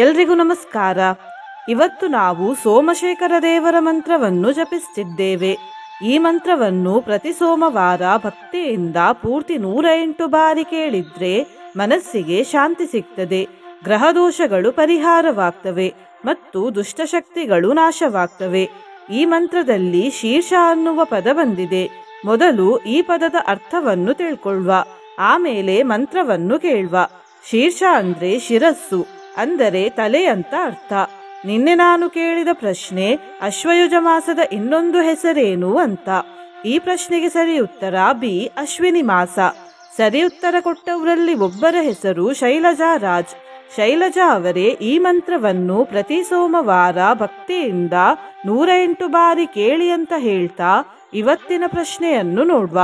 ಎಲ್ರಿಗೂ ನಮಸ್ಕಾರ. ಇವತ್ತು ನಾವು ಸೋಮಶೇಖರ ದೇವರ ಮಂತ್ರವನ್ನು ಜಪಿಸುತ್ತಿದ್ದೇವೆ. ಈ ಮಂತ್ರವನ್ನು ಪ್ರತಿ ಸೋಮವಾರ ಭಕ್ತಿಯಿಂದ ಪೂರ್ತಿ 108 ಬಾರಿ ಕೇಳಿದ್ರೆ ಮನಸ್ಸಿಗೆ ಶಾಂತಿ ಸಿಗ್ತದೆ, ಗ್ರಹ ದೋಷಗಳು ಪರಿಹಾರವಾಗ್ತವೆ ಮತ್ತು ದುಷ್ಟಶಕ್ತಿಗಳು ನಾಶವಾಗ್ತವೆ. ಈ ಮಂತ್ರದಲ್ಲಿ ಶೀರ್ಷ ಅನ್ನುವ ಪದ ಬಂದಿದೆ. ಮೊದಲು ಈ ಪದದ ಅರ್ಥವನ್ನು ತಿಳ್ಕೊಳ್ಳುವ, ಆಮೇಲೆ ಮಂತ್ರವನ್ನು ಕೇಳುವ. ಶೀರ್ಷ ಅಂದ್ರೆ ಶಿರಸ್ಸು, ಅಂದರೆ ತಲೆ ಅಂತ ಅರ್ಥ. ನಿನ್ನೆ ನಾನು ಕೇಳಿದ ಪ್ರಶ್ನೆ, ಅಶ್ವಯುಜ ಮಾಸದ ಇನ್ನೊಂದು ಹೆಸರೇನು ಅಂತ. ಈ ಪ್ರಶ್ನೆಗೆ ಸರಿ ಉತ್ತರ ಬಿ, ಅಶ್ವಿನಿ ಮಾಸ. ಸರಿ ಉತ್ತರ ಕೊಟ್ಟವರಲ್ಲಿ ಒಬ್ಬರ ಹೆಸರು ಶೈಲಜಾ ರಾಜ್. ಶೈಲಜಾ ಅವರೇ ಈ ಮಂತ್ರವನ್ನು ಪ್ರತಿ ಸೋಮವಾರ ಭಕ್ತಿಯಿಂದ 108 ಬಾರಿ ಕೇಳಿ ಅಂತ ಹೇಳ್ತಾ ಇವತ್ತಿನ ಪ್ರಶ್ನೆಯನ್ನು ನೋಡುವ.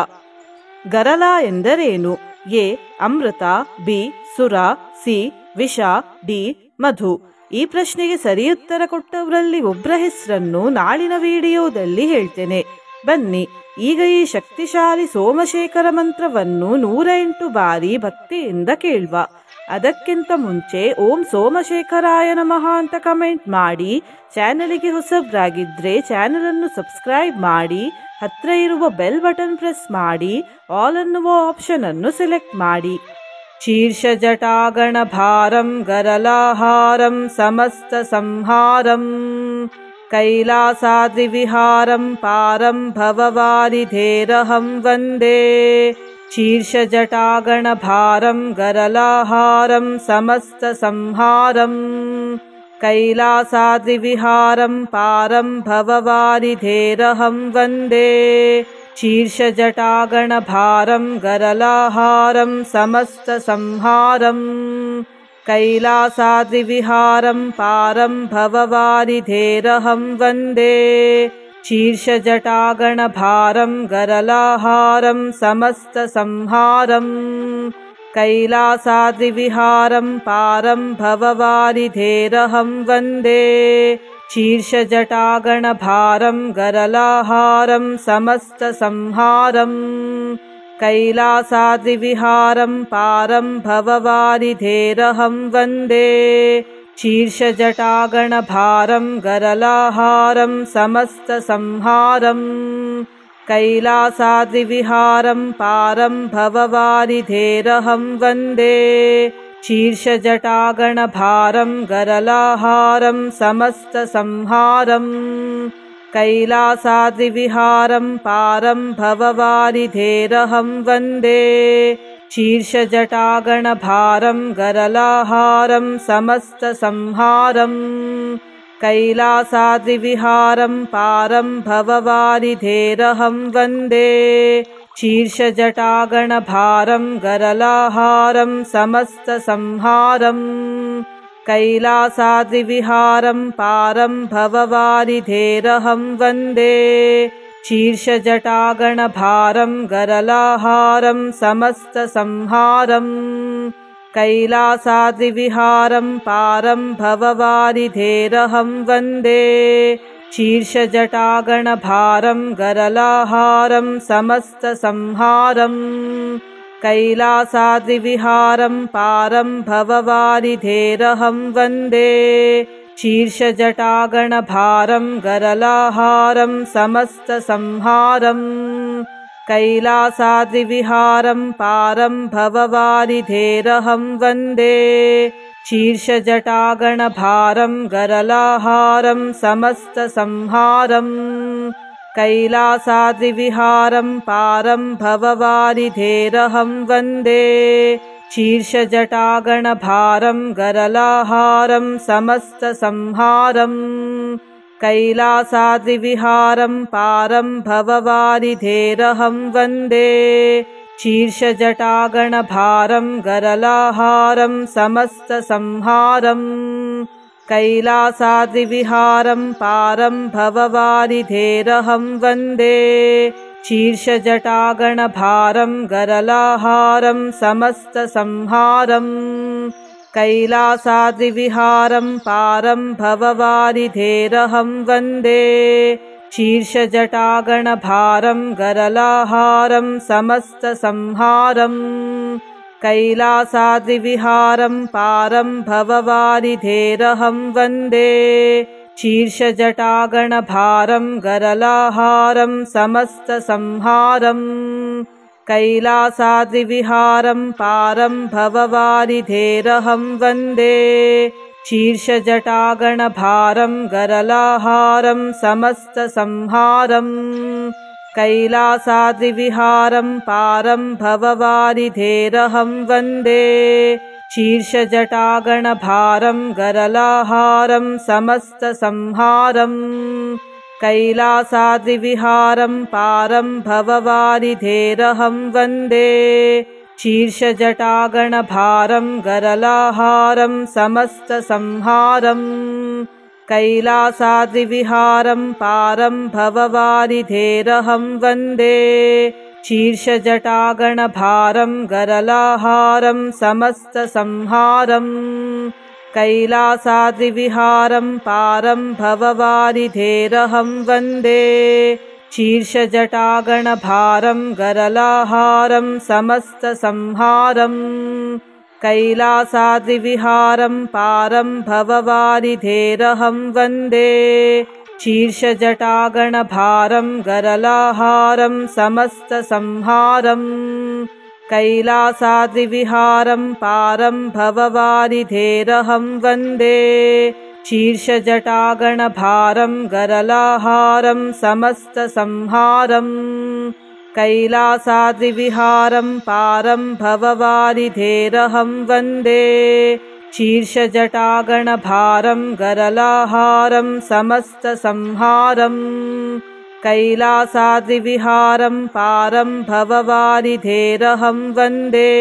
ಗರಲ ಎಂದರೇನು? ಎ, ಅಮೃತ, ಬಿ, ಸುರ, ಸಿ, ವಿಷ, ಡಿ, ಮಧು. ಈ ಪ್ರಶ್ನೆಗೆ ಸರಿ ಉತ್ತರ ಕೊಟ್ಟವರಲ್ಲಿ ಒಬ್ಬರ ಹೆಸರನ್ನು ನಾಳಿನ ವಿಡಿಯೋದಲ್ಲಿ ಹೇಳ್ತೇನೆ. ಬನ್ನಿ ಈಗ ಈ ಶಕ್ತಿಶಾಲಿ ಸೋಮಶೇಖರ ಮಂತ್ರವನ್ನು 108 ಬಾರಿ ಭಕ್ತಿಯಿಂದ ಕೇಳುವ. ಅದಕ್ಕಿಂತ ಮುಂಚೆ ಓಂ ಸೋಮಶೇಖರಾಯ ನಮಃ ಅಂತ ಕಮೆಂಟ್ ಮಾಡಿ, ಚಾನಲಿಗೆ ಹೊಸಬ್ರಾಗಿದ್ರೆ ಚಾನಲ್ ಅನ್ನು ಸಬ್ಸ್ಕ್ರೈಬ್ ಮಾಡಿ, ಹತ್ರ ಇರುವ ಬೆಲ್ ಬಟನ್ ಪ್ರೆಸ್ ಮಾಡಿ, ಆಲ್ ಅನ್ನುವ ಆಪ್ಷನ್ ಅನ್ನು ಸೆಲೆಕ್ಟ್ ಮಾಡಿ. ಶೀರ್ಷ ಜಟಾಗಣ ಭಾರಂ ಗರಲಾಹಾರಂ ಸಮಸ್ತ ಸಂಹಾರಂ ಕೈಲಾಸಾದ್ರಿ ವಿಹಾರಂ ಪಾರಂ ಭವವಾರಿಧೇರಹಂ ವಂದೇ. ಶೀರ್ಷ ಜಟಾಗಣ ಭಾರಂ ಗರಲಾಹಾರಂ ಸಮಸ್ತ ಸಂಹಾರಂ ಕೈಲಾಸಾದ್ರಿ ವಿಹಾರಂ ಪಾರಂ ಭವವಾರಿಧೇರಹಂ ವಂದೇ. ಶೀರ್ಷ ಜಟಾಗಣ ಭಾರಂ ಗರಲಾಹಾರಂ ಸಮಸ್ತ ಸಂಹಾರಂ ಕೈಲಾಸಾದ್ರಿ ವಿಹಾರಂ ಪಾರಂ ಭವವಾರಿಧೇರಹಂ ವಂದೇ. ಶೀರ್ಷ ಜಟಾಗಣ ಭಾರಂ ಗರಲಾಹಾರಂ ಸಮಸ್ತ ಸಂಹಾರಂ ಕೈಲಾಸಾದ್ರಿ ವಿಹಾರಂ ಪಾರಂ ಭವವಾರಿಧೇರಹಂ ವಂದೇ. ಶೀರ್ಷ ಜಟಾಗಣ ಭಾರಂ ಗರಲಾಹಾರಂ ಸಮಸ್ತ ಸಂಹಾರಂ ಕೈಲಾಸಾದ್ರಿ ವಿಹಾರಂ ಪಾರಂ ಭವವಾರಿಧೇರಹಂ ವಂದೇ. ಶೀರ್ಷ ಜಟಾಗಣ ಭಾರಂ ಗರಲಾಹಾರಂ ಸಮಸ್ತ ಸಂಹಾರಂ ಕೈಲಾಸಾದ್ರಿ ವಿಹಾರಂ ಪಾರಂ ಭವವಾರಿಧೇರಹಂ ವಂದೇ. ಶೀರ್ಷ ಜಟಾಗಣ ಭಾರಂ ಗರಲಾಹಾರಂ ಸಮಸ್ತ ಸಂಹಾರಂ ಕೈಲಾಸಾದ್ರಿ ವಿಹಾರಂ ಪಾರಂ ಭವವಾರಿಧೇರಹಂ ವಂದೇ. ಶೀರ್ಷ ಜಟಾಗಣ ಭಾರಂ ಗರಲಾಹಾರಂ ಸಮಸ್ತ ಸಂಹಾರಂ ಕೈಲಾಸಾದ್ರಿ ವಿಹಾರಂ ಪಾರಂ ಭವವಾರಿಧೇರಹಂ ವಂದೇ. ಶೀರ್ಷ ಜಟಾಗಣ ಭಾರಂ ಗರಲಾಹಾರಂ ಸಮಸ್ತ ಸಂಹಾರಂ ಕೈಲಾಸಾದ್ರಿ ವಿಹಾರಂ ಪಾರಂ ಭವವಾರಿಧೇರಹಂ ವಂದೇ. ಶೀರ್ಷ ಜಟಾಗಣ ಭಾರಂ ಗರಲಾಹಾರಂ ಸಮಸ್ತ ಸಂಹಾರಂ ಕೈಲಾಸಾದ್ರಿ ವಿಹಾರಂ ಪಾರಂ ಭವವಾರಿಧೇರಹಂ ವಂದೇ. ಶೀರ್ಷ ಜಟಾಗಣ ಭಾರಂ ಗರಲಾಹಾರಂ ಸಮಸ್ತ ಸಂಹಾರಂ ಕೈಲಾಸಾದ್ರಿ ವಿಹಾರಂ ಪಾರಂ ಭವವಾರಿಧೇರಹಂ ವಂದೇ. ಶೀರ್ಷ ಜಟಾಗಣ ಭಾರಂ ಗರಲಾಹಾರಂ ಸಮಸ್ತ ಸಂಹಾರಂ ಕೈಲಾಸಾದ್ರಿ ವಿಹಾರಂ ಪಾರಂ ಭವವಾರಿಧೇರಹಂ ವಂದೇ. ಶೀರ್ಷ ಜಟಾಗಣ ಭಾರಂ ಗರಲಾಹಾರಂ ಸಮಸ್ತ ಸಂಹಾರಂ ಕೈಲಾಸಾದ್ರಿ ವಿಹಾರಂ ಪಾರಂ ಭವವಾರಿಧೇರಹಂ ವಂದೇ. ಶೀರ್ಷ ಜಟಾಗಣ ಭಾರಂ ಗರಲಾಹಾರಂ ಸಮಸ್ತ ಸಂಹಾರಂ ಕೈಲಾಸಾದ್ರಿ ವಿಹಾರಂ ಪಾರಂ ಭವವಾರಿಧೇರಹಂ ವಂದೇ. ಶೀರ್ಷ ಜಟಾಗಣ ಭಾರಂ ಗರಲಾಹಾರಂ ಸಮಸ್ತ ಸಂಹಾರಂ ಕೈಲಾಸಾದ್ರಿ ವಿಹಾರಂ ಪಾರಂ ಭವವಾರಿಧೇರಹಂ ವಂದೇ. ಶೀರ್ಷ ಜಟಾಗಣ ಭಾರಂ ಗರಲಾಹಾರಂ ಸಮಸ್ತ ಸಂಹಾರಂ ಕೈಲಾಸಾದ್ರಿ ವಿಹಾರಂ ಪಾರಂ ಭವವಾರಿಧೇರಹಂ ವಂದೇ. ಶೀರ್ಷ ಜಟಾಗಣ ಭಾರಂ ಗರಲಾಹಾರಂ ಸಮಸ್ತ ಸಂಹಾರಂ कैलासाद्रिविहारं पारं भववारिधेरहं वन्दे शीर्षजटागणभारं गरलाहारं समस्तसंहारम् कैलासाद्रिविहारं पारं भववारिधेरहं वन्दे शीर्षजटागणभारं गरलाहारं समस्तसंहारम् कैलासाद्रिविहारं पारं भववारिधेरहं वन्दे शीर्षजटागणभारं गरलाहारं समस्तसंहारम् कैलासाद्रिविहारं पारं भववारिधेरहं वन्दे शीर्षजटागणभारं गरलाहारं समस्तसंहारम् कैलासाद्रिविहारं पारं भववारिधेरहं वन्दे शीर्षजटागणभारं गरलाहारं समस्तसंहारम् कैलासाद्रिविहारं पारं भववारिधेरहं वन्दे शीर्षजटागणभारं गरलाहारं समस्तसंहारम् कैलासाद्रिविहारं पारं भववारिधेरहं वन्दे शीर्षजटागणभारं गरलाहारं समस्तसंहारम् कैलासाद्रिविहारं पारं भववारिधेरहं वन्दे शीर्षजटागणभारं गरलाहारं समस्तसंहारम् कैलासाद्रिविहारं पारं भववारिधेरहं वन्दे शीर्षजटागणभारं गरलाहारं समस्तसंहारम् कैलासाद्रिविहारं पारं भववारिधेरहं वन्दे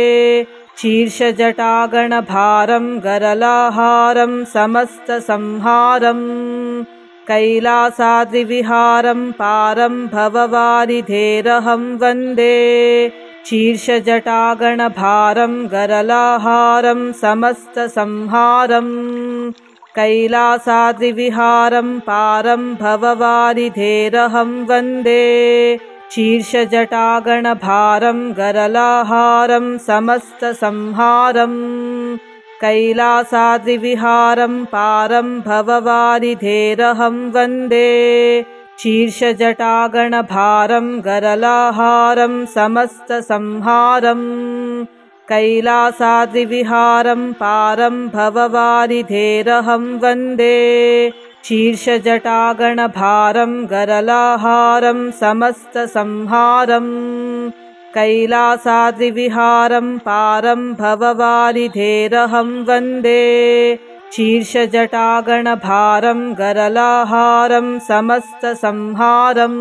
शीर्षजटागणभारं गरलाहारं समस्तसंहारम् कैलासाद्रिविहारं पारं भववारिधेरहं वन्दे शीर्षजटागणभारं गरलाहारं समस्तसंहारम् कैलासाद्रिविहारं पारं भववारिधेरहं वन्दे शीर्षजटागणभारं गरलाहारं समस्तसंहारम् कैलासाद्रिविहारं पारं भववारिधेरहं वन्दे शीर्षजटागणभारं गरलाहारं समस्तसंहारम् कैलासाद्रिविहारं पारं भववारिधेरहं वन्दे शीर्षजटागणभारं गरलाहारं समस्तसंहारम् कैलासाद्रिविहारं पारं भववारिधेरहं वन्दे शीर्षजटागणभारं गरलाहारं समस्तसंहारम्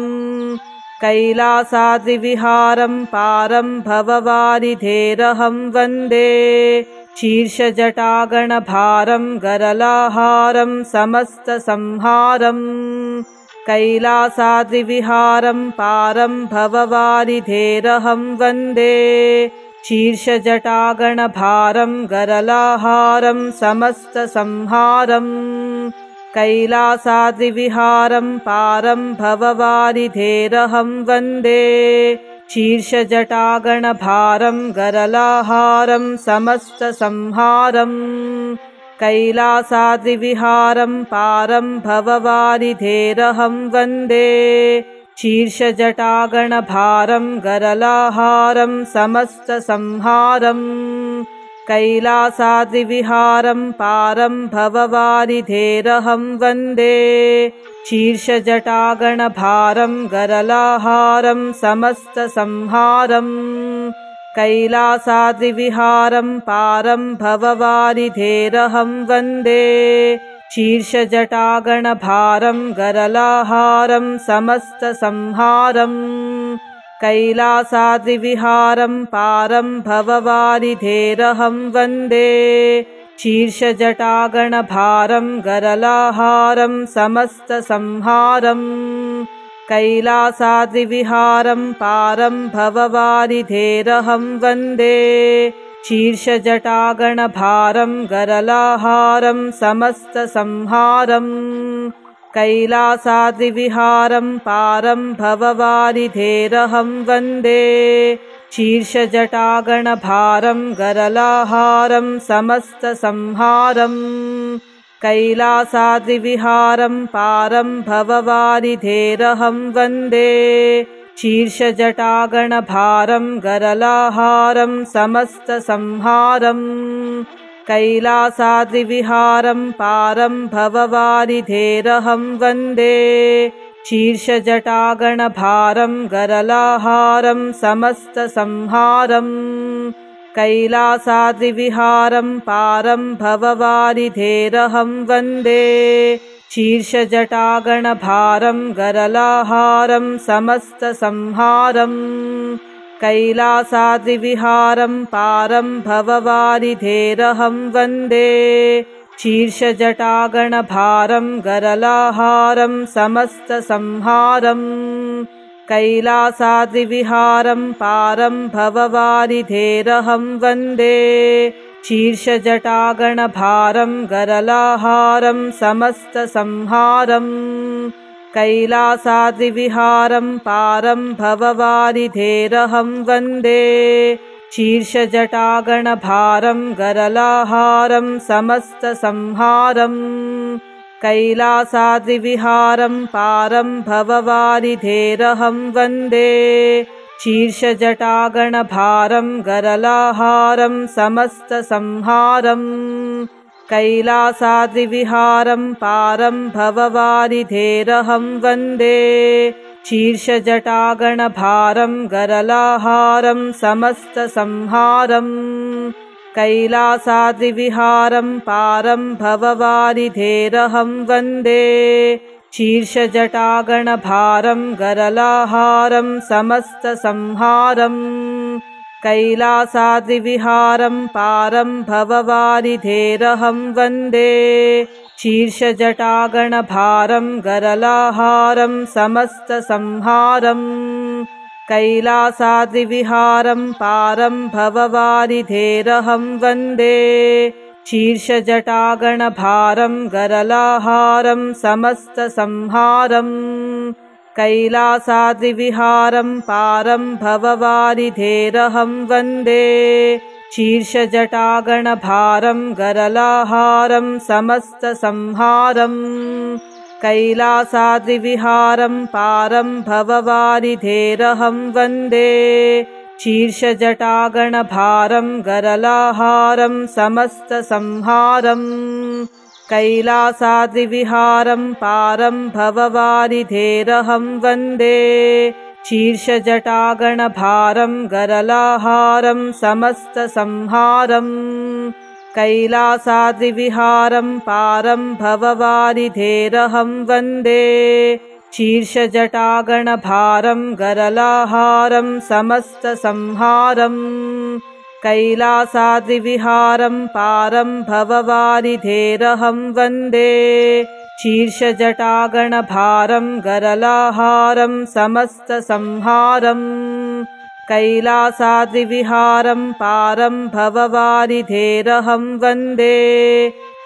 कैलासाद्रिविहारं पारं भववारिधेरहं वन्दे शीर्षजटागणभारं गरलाहारं समस्तसंहारम् कैलासाद्रिविहारं पारं भववारिधेरहं वन्दे शीर्षजटागणभारं गरलाहारं समस्तसंहारम् कैलासाद्रिविहारं पारं भववारिधेरहं वन्दे शीर्षजटागणभारं गरलाहारं समस्तसंहारम् कैलासाद्रिविहारं पारं भववारिधेरहं वन्दे शीर्षजटागणभारं गरलाहारं समस्तसंहारम् कैलासाद्रिविहारं पारं भववारिधेरहं वन्दे शीर्षजटागणभारं गरलाहारं समस्तसंहारम् कैलासाद्रिविहारं पारं भववारिधेरहं वन्दे शीर्षजटागणभारं गरलाहारं समस्तसंहारम् कैलासाद्रिविहारं पारं भववारिधेरहं वन्दे शीर्षजटागणभारं गरलाहारं समस्तसंहारम् कैलासाद्रिविहारं पारं भववारिधेरहं वन्दे शीर्षजटागणभारं गरलाहारं समस्तसंहारम् कैलासाद्रिविहारं पारं भववारिधेरहं वन्दे शीर्षजटागणभारं गरलाहारं समस्तसंहारं कैलासाद्रिविहारं पारं भववारिधेरहं वन्दे शीर्षजटागणभारं गरलाहारं समस्तसंहारं कैलासाद्रिविहारं पारं भववारिधेरहं वन्दे शीर्षजटागणभारं गरलाहारं समस्तसंहारं कैलासाद्रिविहारं पारं भववारिधेरहं वन्दे शीर्षजटागणभारं गरलाहारं समस्तसंहारं कैलासाद्रिविहारं पारं भववारिधेरहं वन्दे शीर्षजटागणभारं गरलाहारं समस्तसंहारं कैलासाद्रिविहारं पारं भववारिधेरहं वन्दे शीर्षजटागणभारं गरलाहारं समस्तसंहारं कैलासाद्रिविहारं पारं भववारिधेरहं वन्दे शीर्षजटागणभारं गरलाहारं समस्तसंहारं कैलासाद्रिविहारं पारं भववारिधेरहं वन्दे शीर्षजटागणभारं गरलाहारं समस्तसंहारं कैलासाद्रिविहारं पारं भववारिधेरहं वन्दे शीर्षजटागणभारं गरलाहारं समस्तसंहारं कैलासाद्रिविहारं पारं भववारिधेरहं वन्दे शीर्षजटागणभारं गरलाहारं समस्तसंहारं कैलासाद्रिविहारं पारं भववारिधेरहं वन्दे शीर्षजटागणभारं गरलाहारं समस्तसंहारं कैलासाद्रिविहारं पारं भववारिधेरहं वन्दे शीर्षजटागणभारं गरलाहारं समस्तसंहारं कैलासाद्रिविहारं पारं भववारिधेरहं वन्दे शीर्षजटागणभारं गरलाहारं समस्तसंहारं कैलासाद्रिविहारं पारं भववारिधेरहं वन्दे शीर्षजटागणभारं गरलाहारं समस्तसंहारं कैलासाद्रिविहारं पारं भववारिधेरहं वन्दे शीर्षजटागणभारं गरलाहारं समस्तसंहारं कैलासाद्रिविहारं पारं भववारिधेरहं वन्दे शीर्षजटागणभारं गरलाहारं समस्तसंहारं कैलासाद्रिविहारं पारं भववारिधेरहं वन्दे शीर्षजटागणभारं गरलाहारं समस्तसंहारं कैलासाद्रिविहारं पारं भववारिधेरहं वन्दे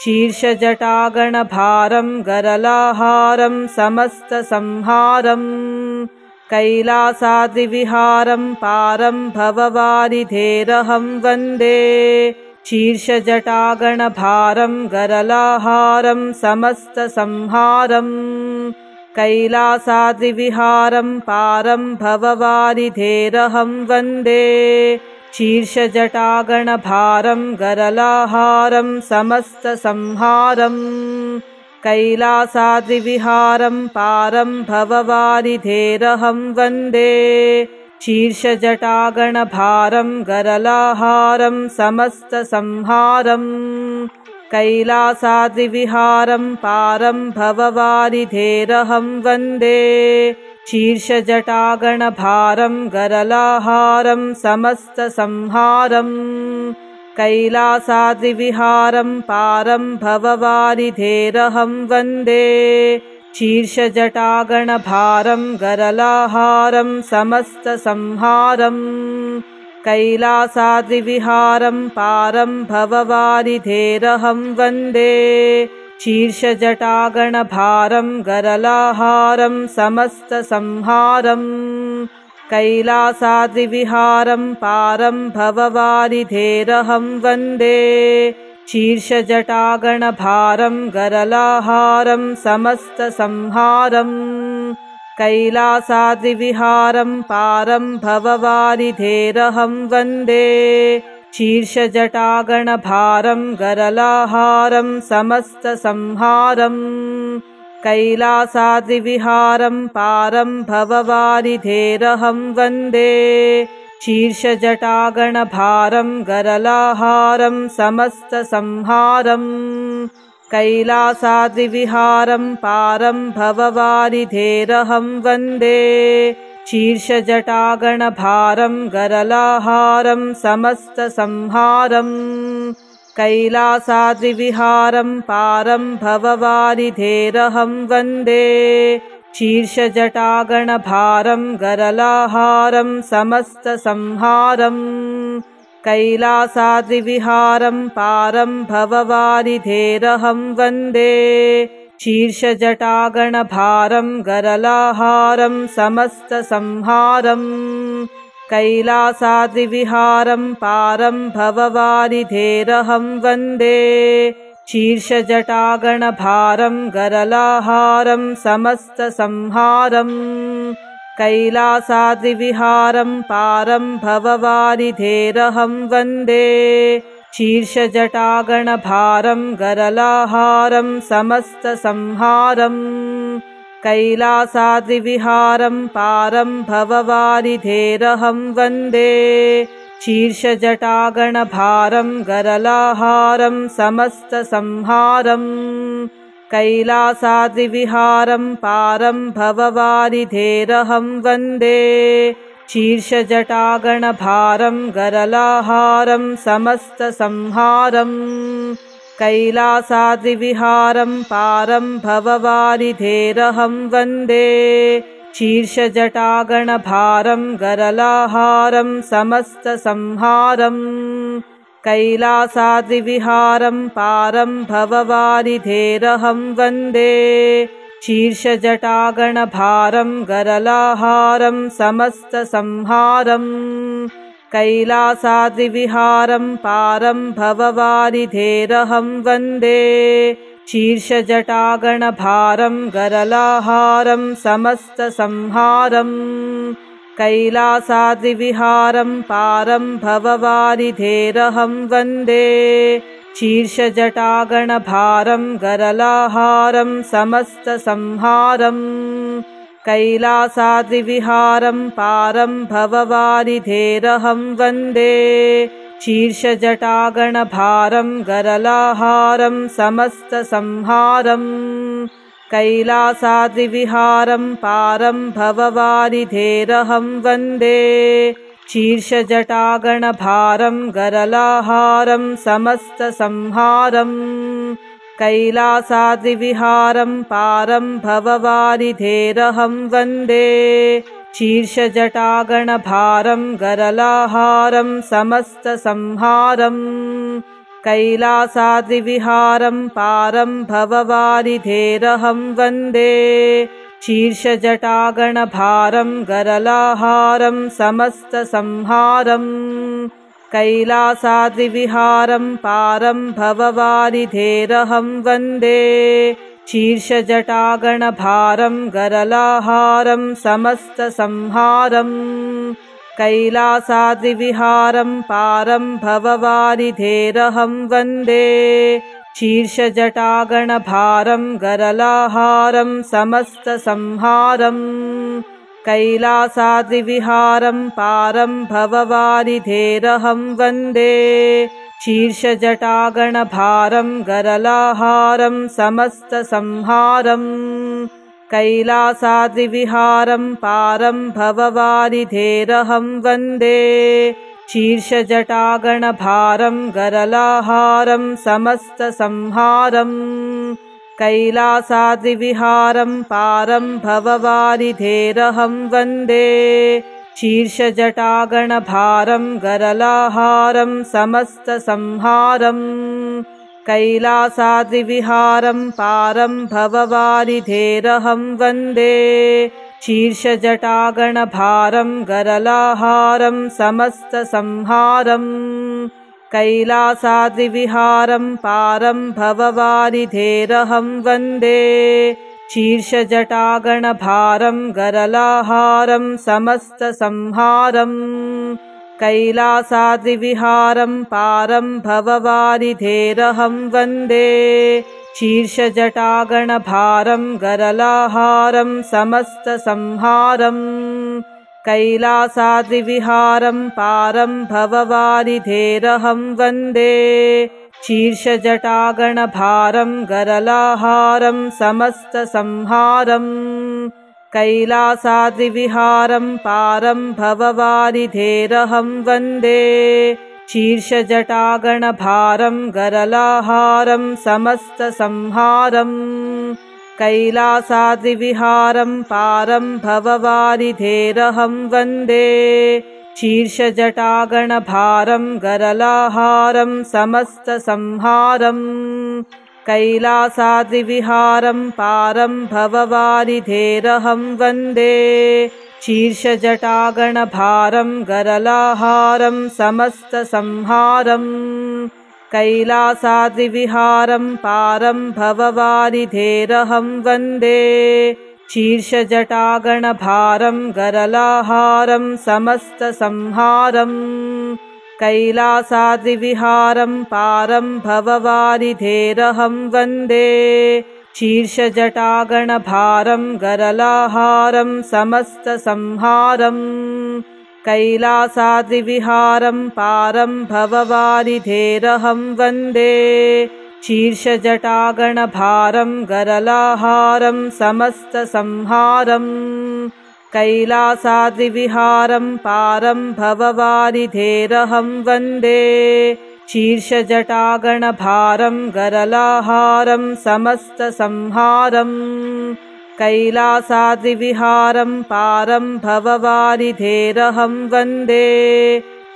शीर्षजटागणभारं गरलाहारं समस्तसंहारं कैलासाद्रिविहारं पारं भववारिधेरहं वन्दे शीर्षजटागणभारं गरलाहारं समस्तसंहारं कैलासाद्रिविहारं पारं भववारिधेरहं वन्दे शीर्षजटागणभारं गरलाहारं समस्तसंहारं कैलासाद्रिविहारं पारं भववारिधेरहं वन्दे शीर्षजटागणभारं गरलाहारं समस्तसंहारं कैलासाद्रिविहारं पारं भववारिधेरहं वन्दे शीर्षजटागणभारं गरलाहारं समस्तसंहारं कैलासाद्रिविहारं पारं भववारिधेरहं वन्दे शीर्षजटागणभारं गरलाहारं समस्तसंहारं कैलासाद्रिविहारं पारं भववारिधेरहं वन्दे शीर्षजटागणभारं गरलाहारं समस्तसंहारं कैलासाद्रिविहारं पारं भववारिधेरहं वन्दे शीर्षजटागणभारं गरलाहारं समस्तसंहारम् कैलासाद्रिविहारं पारं भववारिधेरहं वन्दे शीर्षजटागणभारं गरलाहारं समस्तसंहारम् कैलासाद्रिविहारं पारं भववारिधेरहं वन्दे शीर्षजटागणभारं गरलाहारं समस्तसंहारम् कैलासाद्रिविहारं पारं भववारिधेरहं वन्दे शीर्षजटागणभारं गरलाहारं समस्तसंहारम् कैलासाद्रिविहारं पारं भववारिधेरहं वन्दे शीर्षजटागणभारं गरलाहारं समस्तसंहारम् कैलासाद्रिविहारं पारं भववारिधेरहं वन्दे शीर्षजटागणभारं गरलाहारं समस्तसंहारम् कैलासाद्रिविहारं पारं भववारिधेरहं वन्दे शीर्षजटागणभारं गरलाहारं समस्तसंहारम् कैलासाद्रिविहारं पारं भववारिधेरहं वन्दे शीर्षजटागणभारं गरलाहारं समस्तसंहारम् कैलासाद्रिविहारं पारं भववारिधेरहं वन्दे शीर्षजटागणभारं गरलाहारं समस्तसंहारम् कैलासाद्रिविहारं पारं भववारिधेरहं वन्दे शीर्षजटागणभारं गरलाहारं समस्तसंहारम् कैलासाद्रिविहारं पारं भववारिधेरहं वन्दे शीर्षजटागणभारं गरलाहारं समस्तसंहारम् कैलासाद्रिविहारं पारं भववारिधेरहं वन्दे शीर्षजटागणभारं गरलाहारं समस्तसंहारम् कैलासाद्रिविहारं पारं भववारिधेरहं वन्दे शीर्षजटागणभारं गरलाहारं समस्तसंहारम् कैलासाद्रिविहारं पारं भववारिधेरहं वन्दे शीर्षजटागणभारं गरलाहारं समस्तसंहारम् कैलासाद्रिविहारं पारं भववारिधेरहं वन्दे शीर्षजटागणभारं गरलाहारं समस्तसंहारम् कैलासाद्रिविहारं पारं भववारिधेरहं वन्दे शीर्षजटागणभारं गरलाहारं समस्तसंहारम् कैलासाद्रिविहारं पारं भववारिधेरहं वन्दे शीर्षजटागणभारं गरलाहारं समस्तसंहारम् कैलासाद्रिविहारं पारं भववारिधेरहं वन्दे शीर्षजटागणभारं गरलाहारं समस्तसंहारम् कैलासाद्रिविहारं पारं भववारिधेरहं वन्दे शीर्षजटागणभारं गरलाहारं समस्तसंहारम् कैलासाद्रिविहारं पारं भववारिधेरहं वन्दे शीर्षजटागणभारं गरलाहारं समस्तसंहारम् कैलासाद्रिविहारं पारं भववारिधेरहं वन्दे शीर्षजटागणभारं गरलाहारं समस्तसंहारम् कैलासाद्रिविहारं पारं भववारिधेरहं वन्दे शीर्षजटागणभारं गरलाहारं समस्तसंहारम् कैलासाद्रिविहारं पारं भववारिधेरहं वन्दे शीर्षजटागणभारं गरलाहारं समस्तसंहारम् कैलासाद्रिविहारं पारं भववारिधेरहं वन्दे शीर्षजटागणभारं गरलाहारं समस्तसंहारं कैलासाद्रिविहारं पारं भववारिधेरहं वन्दे शीर्षजटागणभारं गरलाहारं समस्तसंहारं कैलासाद्रिविहारं पारं भववारिधेरहं वन्दे शीर्षजटागणभारं गरलाहारं समस्तसंहारं कैलासाद्रिविहारं पारं भववारिधेरहं वन्दे शीर्षजटागणभारं गरलाहारं समस्तसंहारं कैलासाद्रिविहारं पारं भववारिधेरहं वन्दे शीर्षजटागणभारं गरलाहारं समस्तसंहारं कैलासाद्रिविहारं पारं भववारिधेरहं वन्दे शीर्षजटागणभारं गरलाहारं समस्तसंहारं कैलासाद्रिविहारं पारं भववारिधेरहं वन्दे शीर्षजटागणभारं गरलाहारं समस्तसंहारं कैलासाद्रिविहारं पारं भववारिधेरहं वन्दे शीर्षजटागणभारं गरलाहारं समस्तसंहारं कैलासाद्रिविहारं पारं भववारिधेरहं वन्दे शीर्षजटागणभारं गरलाहारं समस्तसंहारं कैलासाद्रिविहारं पारं भववारिधेरहं वन्दे शीर्षजटागणभारं गरलाहारं समस्तसंहारं कैलासाद्रिविहारं पारं भववारिधेरहं वन्दे शीर्षजटागणभारं गरलाहारं समस्तसंहारं कैलासाद्रिविहारं पारं भववारिधेरहं वन्दे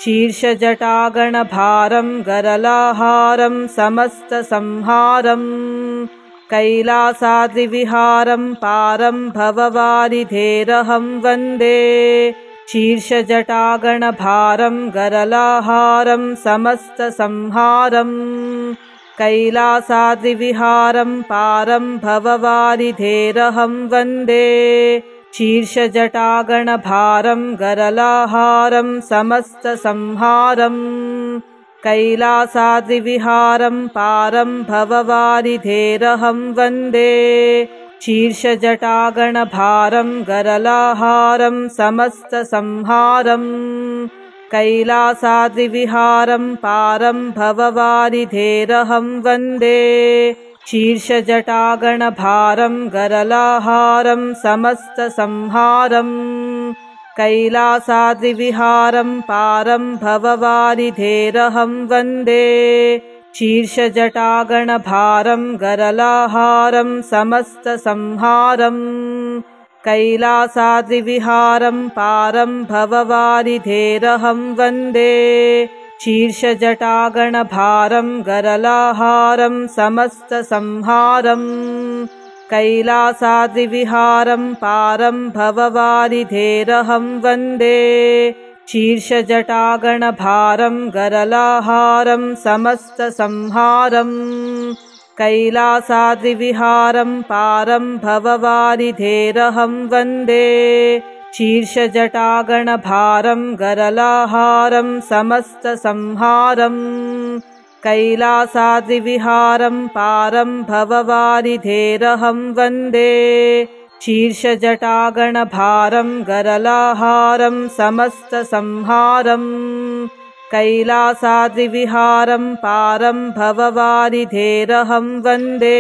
शीर्षजटागणभारं गरलाहारं समस्तसंहारं कैलासाद्रिविहारं पारं भववारिधेरहं वन्दे शीर्षजटागणभारं गरलाहारं समस्तसंहारं कैलासाद्रिविहारं पारं भववारिधेरहं वन्दे शीर्षजटागणभारं गरलाहारं समस्तसंहारं कैलासाद्रिविहारं पारं भववारिधेरहं वन्दे शीर्षजटागणभारं गरलाहारं समस्तसंहारं कैलासाद्रिविहारं पारं भववारिधेरहं वन्दे शीर्षजटागणभारं गरलाहारं समस्तसंहारं कैलासाद्रिविहारं पारं भववारिधेरहं वन्दे शीर्षजटागणभारं गरलाहारं समस्तसंहारं कैलासाद्रिविहारं पारं भववारिधेरहं वन्दे शीर्षजटागणभारं गरलाहारं समस्तसंहारं कैलासाद्रिविहारं पारं भववारिधेरहं वन्दे शीर्षजटागणभारं गरलाहारं समस्तसंहारं कैलासाद्रिविहारं पारं भववारिधेरहं वन्दे शीर्षजटागणभारं गरलाहारं समस्तसंहारं कैलासाद्रिविहारं पारं भववारिधेरहं वन्दे शीर्षजटागणभारं गरलाहारं समस्तसंहारं कैलासाद्रिविहारं पारं भववारिधेरहं वन्दे